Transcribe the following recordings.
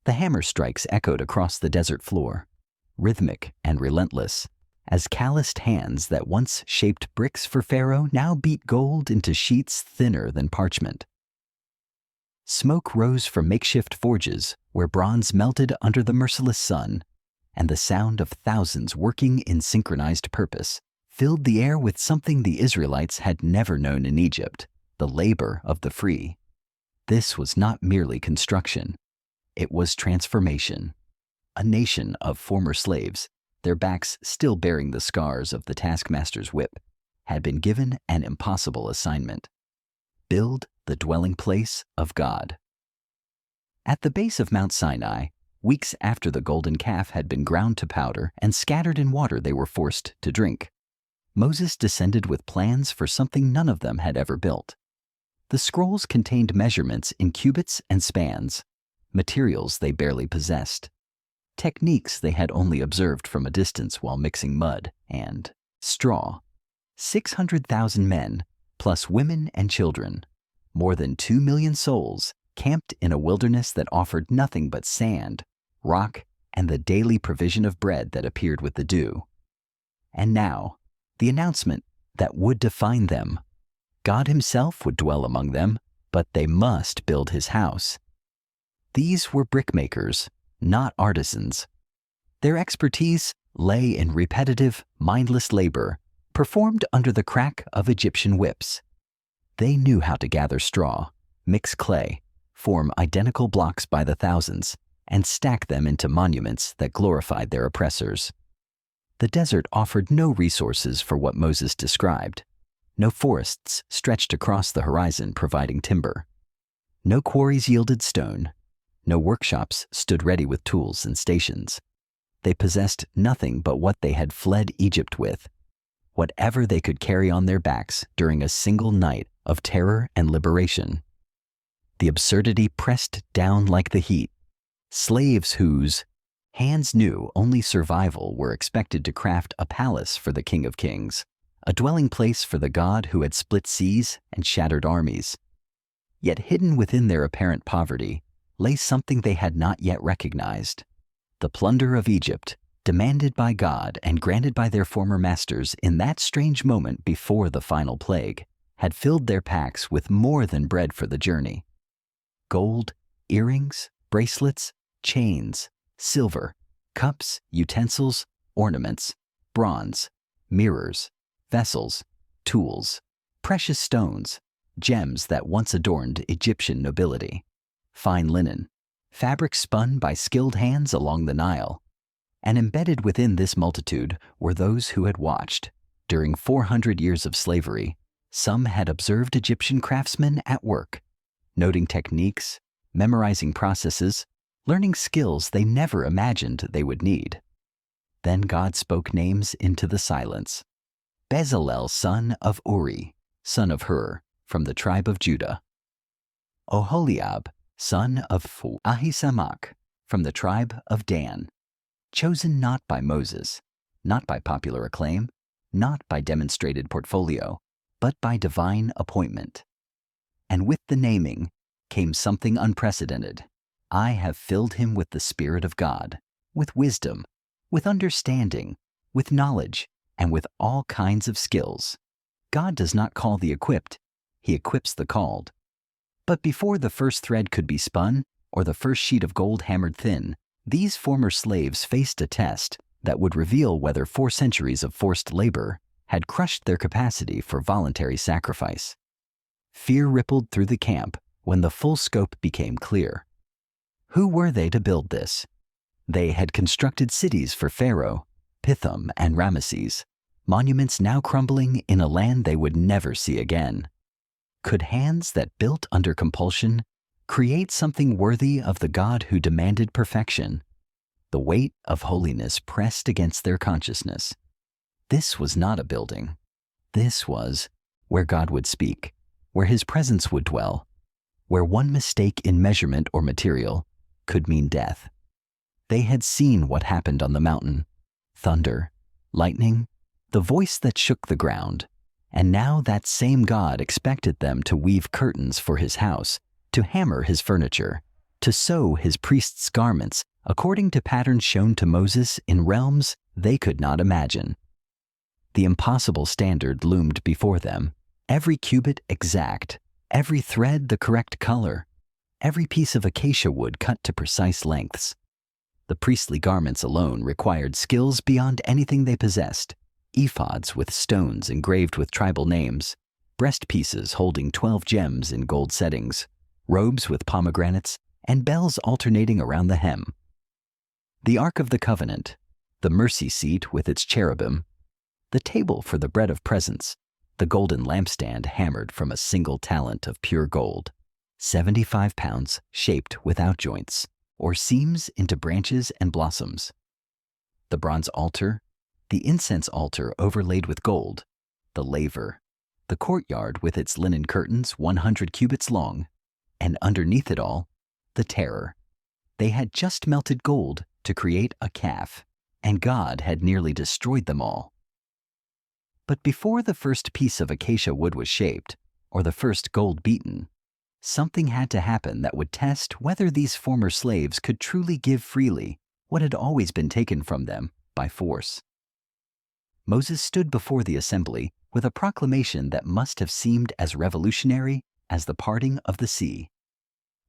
The hammer strikes echoed across the desert floor, rhythmic and relentless, as calloused hands that once shaped bricks for Pharaoh now beat gold into sheets thinner than parchment. Smoke rose from makeshift forges where bronze melted under the merciless sun, and the sound of thousands working in synchronized purpose filled the air with something the Israelites had never known in Egypt: the labor of the free. This was not merely construction. It was transformation. A nation of former slaves, their backs still bearing the scars of the taskmaster's whip, had been given an impossible assignment: build the dwelling place of God. At the base of Mount Sinai, weeks after the golden calf had been ground to powder and scattered in water they were forced to drink, Moses descended with plans for something none of them had ever built. The scrolls contained measurements in cubits and spans, materials they barely possessed, techniques they had only observed from a distance while mixing mud and straw. 600,000 men, plus women and children, more than 2 million souls, camped in a wilderness that offered nothing but sand, rock, and the daily provision of bread that appeared with the dew. And now, the announcement that would define them. God himself would dwell among them, but they must build his house. These were brickmakers, not artisans. Their expertise lay in repetitive, mindless labor, performed under the crack of Egyptian whips. They knew how to gather straw, mix clay, form identical blocks by the thousands, and stack them into monuments that glorified their oppressors. The desert offered no resources for what Moses described. No forests stretched across the horizon providing timber. No quarries yielded stone. No workshops stood ready with tools and stations. They possessed nothing but what they had fled Egypt with, whatever they could carry on their backs during a single night of terror and liberation. The absurdity pressed down like the heat. Slaves whose hands knew only survival were expected to craft a palace for the King of Kings, a dwelling place for the God who had split seas and shattered armies. Yet hidden within their apparent poverty lay something they had not yet recognized: the plunder of Egypt, demanded by God and granted by their former masters in that strange moment before the final plague, had filled their packs with more than bread for the journey. Gold, earrings, bracelets, chains, silver, cups, utensils, ornaments, bronze, mirrors, vessels, tools, precious stones, gems that once adorned Egyptian nobility, fine linen, fabric spun by skilled hands along the Nile. And embedded within this multitude were those who had watched. During 400 years of slavery, some had observed Egyptian craftsmen at work, noting techniques, memorizing processes, learning skills they never imagined they would need. Then God spoke names into the silence. Bezalel, son of Uri, son of Hur, from the tribe of Judah. Oholiab, son of Ahisamach, from the tribe of Dan. Chosen not by Moses, not by popular acclaim, not by demonstrated portfolio, but by divine appointment. And with the naming came something unprecedented. I have filled him with the Spirit of God, with wisdom, with understanding, with knowledge, and with all kinds of skills. God does not call the equipped, he equips the called. But before the first thread could be spun, or the first sheet of gold hammered thin, these former slaves faced a test that would reveal whether 4 centuries of forced labor had crushed their capacity for voluntary sacrifice. Fear rippled through the camp when the full scope became clear. Who were they to build this? They had constructed cities for Pharaoh, Pithom and Ramesses, monuments now crumbling in a land they would never see again. Could hands that built under compulsion create something worthy of the God who demanded perfection? The weight of holiness pressed against their consciousness. This was not a building. This was where God would speak, where his presence would dwell, where one mistake in measurement or material could mean death. They had seen what happened on the mountain: thunder, lightning, the voice that shook the ground. And now that same God expected them to weave curtains for his house, to hammer his furniture, to sew his priest's garments according to patterns shown to Moses in realms they could not imagine. The impossible standard loomed before them, every cubit exact, every thread the correct color, every piece of acacia wood cut to precise lengths. The priestly garments alone required skills beyond anything they possessed: ephods with stones engraved with tribal names, breast pieces holding 12 gems in gold settings, robes with pomegranates, and bells alternating around the hem. The Ark of the Covenant, the mercy seat with its cherubim, the table for the bread of presence, the golden lampstand hammered from a single talent of pure gold, 75 pounds shaped without joints, or seams into branches and blossoms. The bronze altar, the incense altar overlaid with gold, the laver, the courtyard with its linen curtains 100 cubits long, and underneath it all, the terror. They had just melted gold to create a calf, and God had nearly destroyed them all. But before the first piece of acacia wood was shaped, or the first gold beaten, something had to happen that would test whether these former slaves could truly give freely what had always been taken from them by force. Moses stood before the assembly with a proclamation that must have seemed as revolutionary as the parting of the sea.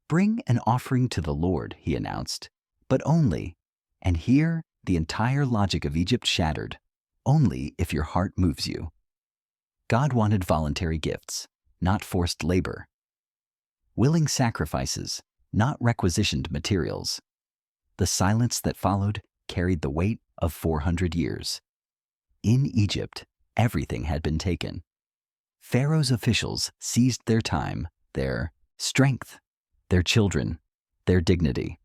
"Bring an offering to the Lord," he announced, "but only," and here the entire logic of Egypt shattered, "only if your heart moves you." God wanted voluntary gifts, not forced labor. Willing sacrifices, not requisitioned materials. The silence that followed carried the weight of 400 years. In Egypt, everything had been taken. Pharaoh's officials seized their time, their strength, their children, their dignity.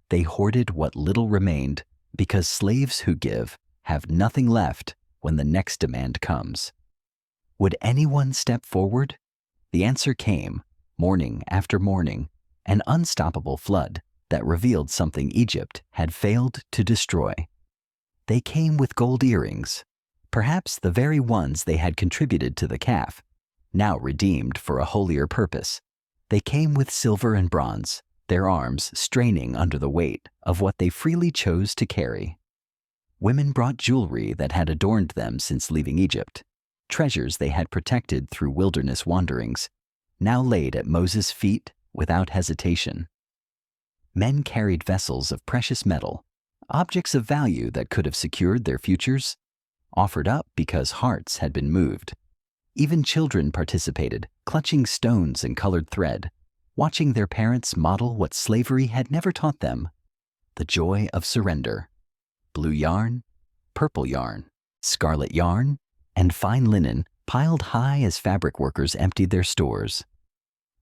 They hoarded what little remained because slaves who give have nothing left when the next demand comes. Would anyone step forward? The answer came, morning after morning, an unstoppable flood that revealed something Egypt had failed to destroy. They came with gold earrings, perhaps the very ones they had contributed to the calf, now redeemed for a holier purpose. They came with silver and bronze, their arms straining under the weight of what they freely chose to carry. Women brought jewelry that had adorned them since leaving Egypt, treasures they had protected through wilderness wanderings, now laid at Moses' feet without hesitation. Men carried vessels of precious metal, objects of value that could have secured their futures, offered up because hearts had been moved. Even children participated, clutching stones and colored thread, watching their parents model what slavery had never taught them: the joy of surrender. Blue yarn, purple yarn, scarlet yarn, and fine linen piled high as fabric workers emptied their stores.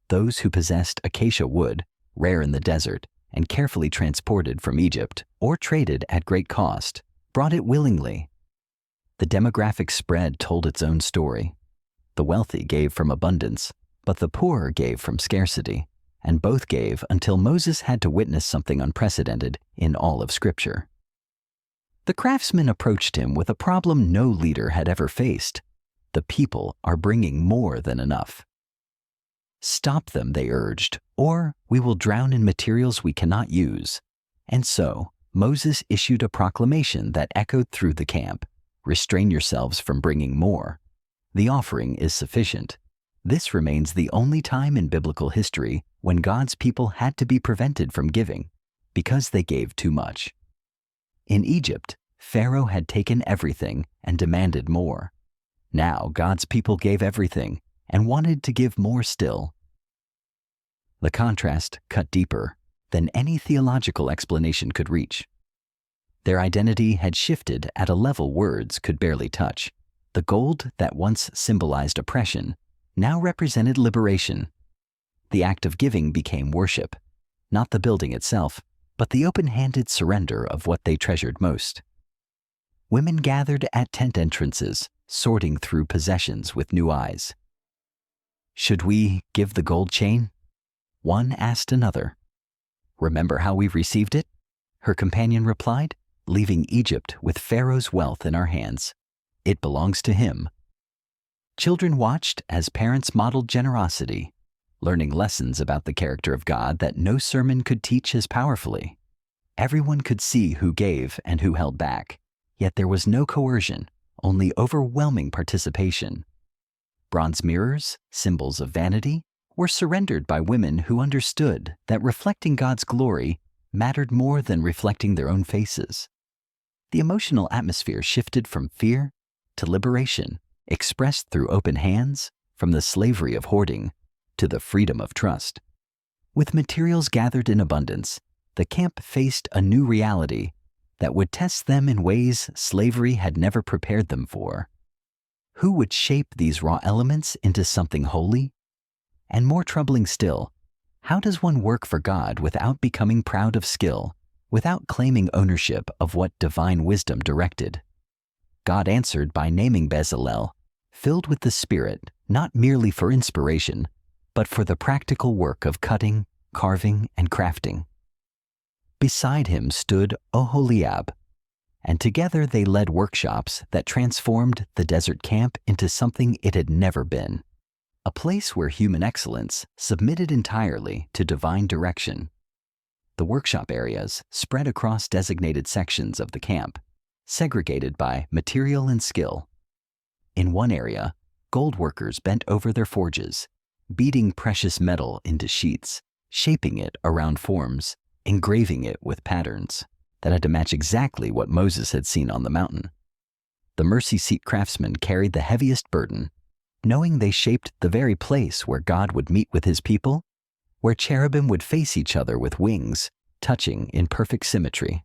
Those who possessed acacia wood, rare in the desert, and carefully transported from Egypt or traded at great cost, brought it willingly. The demographic spread told its own story. The wealthy gave from abundance, but the poor gave from scarcity, and both gave until Moses had to witness something unprecedented in all of Scripture. The craftsman approached him with a problem no leader had ever faced. The people are bringing more than enough. "Stop them," they urged, "or we will drown in materials we cannot use." And so, Moses issued a proclamation that echoed through the camp: "Restrain yourselves from bringing more. The offering is sufficient." This remains the only time in biblical history when God's people had to be prevented from giving because they gave too much. In Egypt, Pharaoh had taken everything and demanded more. Now God's people gave everything and wanted to give more still. The contrast cut deeper than any theological explanation could reach. Their identity had shifted at a level words could barely touch. The gold that once symbolized oppression now represented liberation. The act of giving became worship, not the building itself, but the open-handed surrender of what they treasured most. Women gathered at tent entrances, sorting through possessions with new eyes. "Should we give the gold chain?" one asked another. "Remember how we received it?" her companion replied, "leaving Egypt with Pharaoh's wealth in our hands. It belongs to him." Children watched as parents modeled generosity. learning lessons about the character of God that no sermon could teach as powerfully. Everyone could see who gave and who held back, yet there was no coercion, only overwhelming participation. Bronze mirrors, symbols of vanity, were surrendered by women who understood that reflecting God's glory mattered more than reflecting their own faces. The emotional atmosphere shifted from fear to liberation, expressed through open hands, from the slavery of hoarding to the freedom of trust. With materials gathered in abundance, the camp faced a new reality that would test them in ways slavery had never prepared them for. Who would shape these raw elements into something holy? And more troubling still, how does one work for God without becoming proud of skill, without claiming ownership of what divine wisdom directed? God answered by naming Bezalel, filled with the Spirit, not merely for inspiration, but for the practical work of cutting, carving, and crafting. Beside him stood Oholiab, and together they led workshops that transformed the desert camp into something it had never been, a place where human excellence submitted entirely to divine direction. The workshop areas spread across designated sections of the camp, segregated by material and skill. In one area, gold workers bent over their forges, beating precious metal into sheets, shaping it around forms, engraving it with patterns that had to match exactly what Moses had seen on the mountain. The mercy seat craftsmen carried the heaviest burden, knowing they shaped the very place where God would meet with his people, where cherubim would face each other with wings, touching in perfect symmetry.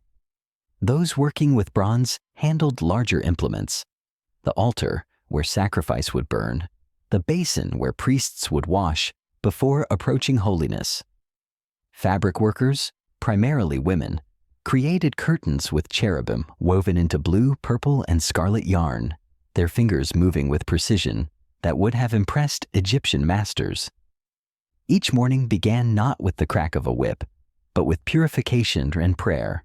Those working with bronze handled larger implements: the altar, where sacrifice would burn, the basin where priests would wash before approaching holiness. Fabric workers, primarily women, created curtains with cherubim woven into blue, purple, and scarlet yarn, their fingers moving with precision that would have impressed Egyptian masters. Each morning began not with the crack of a whip, but with purification and prayer,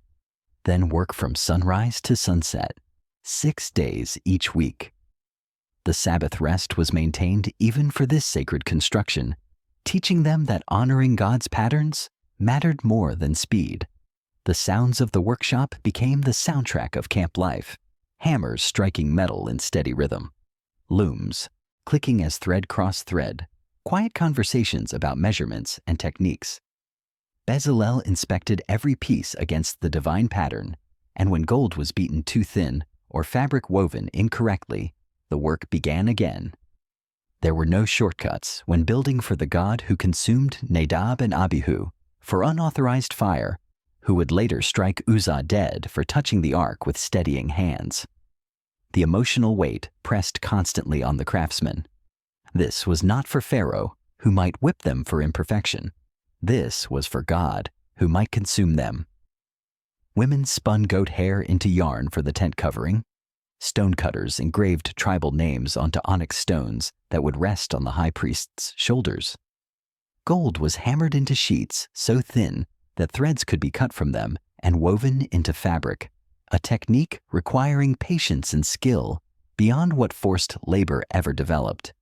then work from sunrise to sunset, 6 days each week. The Sabbath rest was maintained even for this sacred construction, teaching them that honoring God's patterns mattered more than speed. The sounds of the workshop became the soundtrack of camp life, hammers striking metal in steady rhythm, looms clicking as thread crossed thread, quiet conversations about measurements and techniques. Bezalel inspected every piece against the divine pattern, and when gold was beaten too thin or fabric woven incorrectly, the work began again. There were no shortcuts when building for the God who consumed Nadab and Abihu for unauthorized fire, who would later strike Uzzah dead for touching the ark with steadying hands. The emotional weight pressed constantly on the craftsmen. This was not for Pharaoh, who might whip them for imperfection. This was for God, who might consume them. Women spun goat hair into yarn for the tent covering. Stonecutters engraved tribal names onto onyx stones that would rest on the high priest's shoulders. Gold was hammered into sheets so thin that threads could be cut from them and woven into fabric, a technique requiring patience and skill beyond what forced labor ever developed.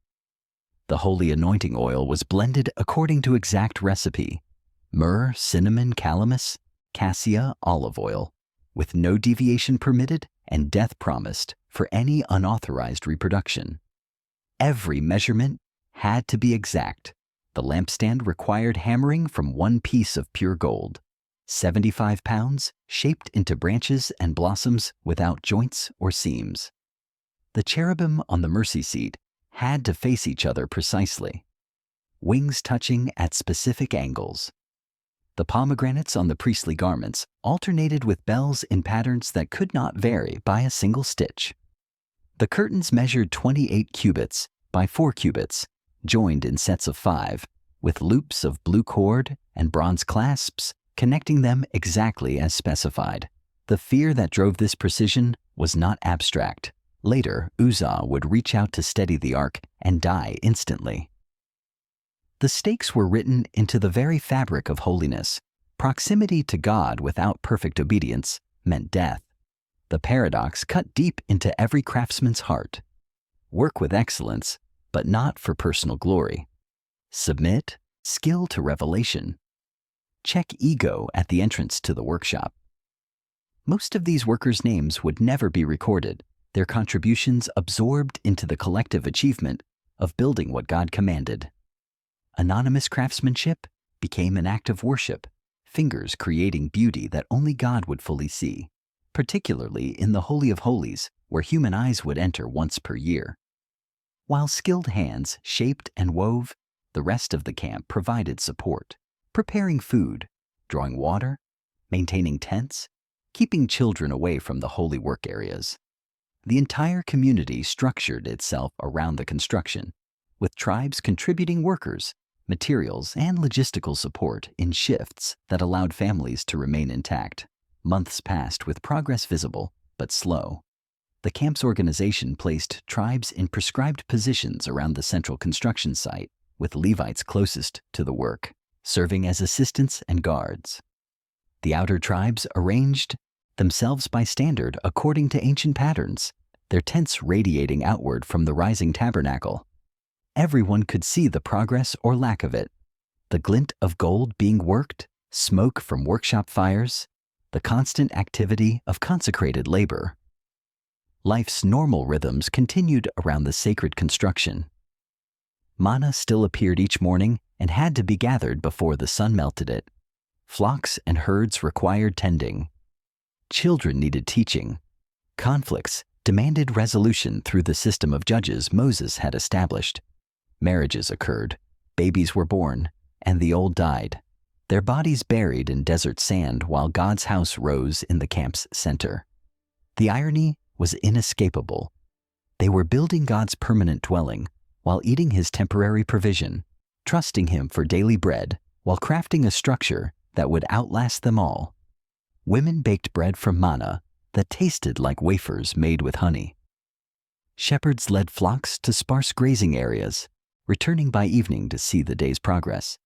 The holy anointing oil was blended according to exact recipe: myrrh, cinnamon, calamus, cassia, olive oil, with no deviation permitted and death promised for any unauthorized reproduction. Every measurement had to be exact. The lampstand required hammering from one piece of pure gold, 75 pounds, shaped into branches and blossoms without joints or seams. The cherubim on the mercy seat had to face each other precisely, wings touching at specific angles. The pomegranates on the priestly garments alternated with bells in patterns that could not vary by a single stitch. The curtains measured 28 cubits by 4 cubits, joined in sets of 5, with loops of blue cord and bronze clasps connecting them exactly as specified. The fear that drove this precision was not abstract. Later, Uzzah would reach out to steady the ark and die instantly. The stakes were written into the very fabric of holiness. Proximity to God without perfect obedience meant death. The paradox cut deep into every craftsman's heart. Work with excellence, but not for personal glory. Submit, skill to revelation. Check ego at the entrance to the workshop. Most of these workers' names would never be recorded, their contributions absorbed into the collective achievement of building what God commanded. Anonymous craftsmanship became an act of worship, fingers creating beauty that only God would fully see, particularly in the Holy of Holies, where human eyes would enter once per year. While skilled hands shaped and wove, the rest of the camp provided support, preparing food, drawing water, maintaining tents, keeping children away from the holy work areas. The entire community structured itself around the construction, with tribes contributing workers, materials, and logistical support in shifts that allowed families to remain intact. Months passed with progress visible, but slow. The camp's organization placed tribes in prescribed positions around the central construction site, with Levites closest to the work, serving as assistants and guards. The outer tribes arranged themselves by standard according to ancient patterns, their tents radiating outward from the rising tabernacle. Everyone could see the progress or lack of it, the glint of gold being worked, smoke from workshop fires, the constant activity of consecrated labor. Life's normal rhythms continued around the sacred construction. Manna still appeared each morning and had to be gathered before the sun melted it. Flocks and herds required tending. Children needed teaching. Conflicts demanded resolution through the system of judges Moses had established. Marriages occurred, babies were born, and the old died, their bodies buried in desert sand while God's house rose in the camp's center. The irony was inescapable. They were building God's permanent dwelling while eating his temporary provision, trusting him for daily bread while crafting a structure that would outlast them all. Women baked bread from manna that tasted like wafers made with honey. Shepherds led flocks to sparse grazing areas, returning by evening to see the day's progress.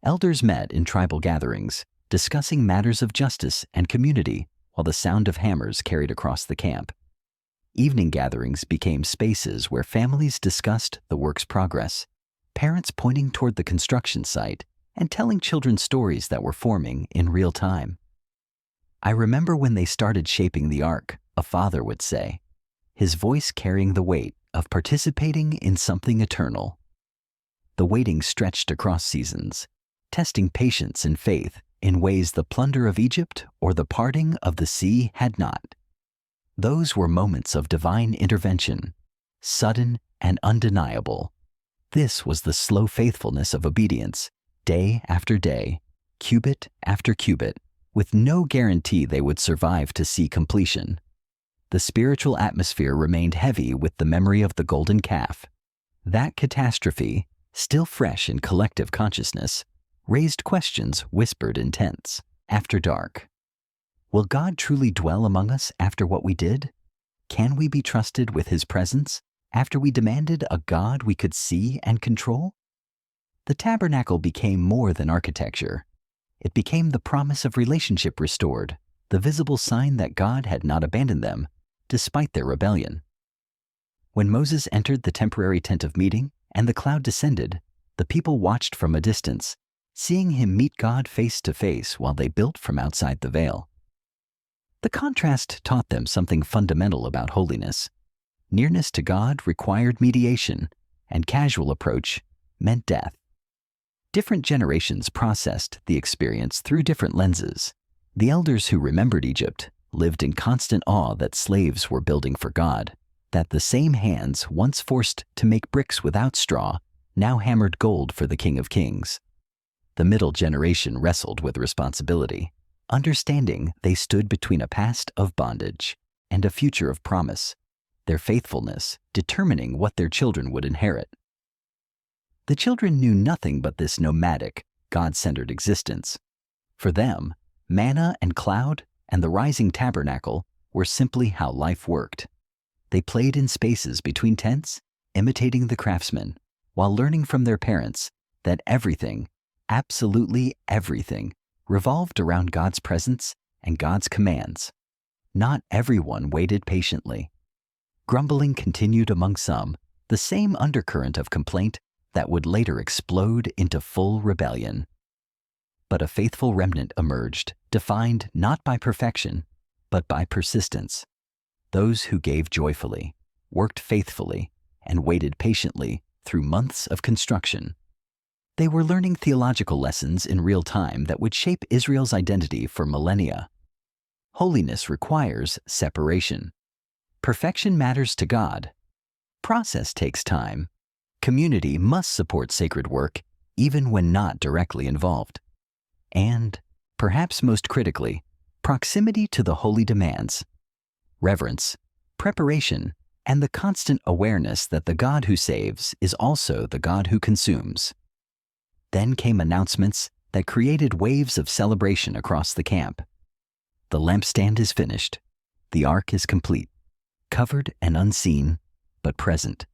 Elders met in tribal gatherings, discussing matters of justice and community while the sound of hammers carried across the camp. Evening gatherings became spaces where families discussed the work's progress, parents pointing toward the construction site and telling children stories that were forming in real time. "I remember when they started shaping the ark," a father would say, his voice carrying the weight of participating in something eternal. The waiting stretched across seasons, testing patience and faith in ways the plunder of Egypt or the parting of the sea had not. Those were moments of divine intervention, sudden and undeniable. This was the slow faithfulness of obedience, day after day, cubit after cubit, with no guarantee they would survive to see completion. The spiritual atmosphere remained heavy with the memory of the golden calf. That catastrophe, still fresh in collective consciousness, raised questions whispered in tents. After dark, will God truly dwell among us after what we did? Can we be trusted with his presence after we demanded a God we could see and control? The tabernacle became more than architecture. It became the promise of relationship restored, the visible sign that God had not abandoned them, despite their rebellion. When Moses entered the temporary tent of meeting and the cloud descended, the people watched from a distance, seeing him meet God face to face while they built from outside the veil. The contrast taught them something fundamental about holiness. Nearness to God required mediation, and casual approach meant death. Different generations processed the experience through different lenses. The elders who remembered Egypt lived in constant awe that slaves were building for God, that the same hands once forced to make bricks without straw now hammered gold for the King of Kings. The middle generation wrestled with responsibility, understanding they stood between a past of bondage and a future of promise, their faithfulness determining what their children would inherit. The children knew nothing but this nomadic, God-centered existence. For them, manna and cloud and the rising tabernacle were simply how life worked. They played in spaces between tents, imitating the craftsmen, while learning from their parents that everything, absolutely everything, revolved around God's presence and God's commands. Not everyone waited patiently. Grumbling continued among some, the same undercurrent of complaint that would later explode into full rebellion. But a faithful remnant emerged, defined not by perfection, but by persistence. Those who gave joyfully, worked faithfully, and waited patiently through months of construction. They were learning theological lessons in real time that would shape Israel's identity for millennia. Holiness requires separation. Perfection matters to God. Process takes time. Community must support sacred work even when not directly involved. And, perhaps most critically, proximity to the holy demands reverence, preparation, and the constant awareness that the God who saves is also the God who consumes. Then came announcements that created waves of celebration across the camp. The lampstand is finished. The ark is complete, covered and unseen, but present.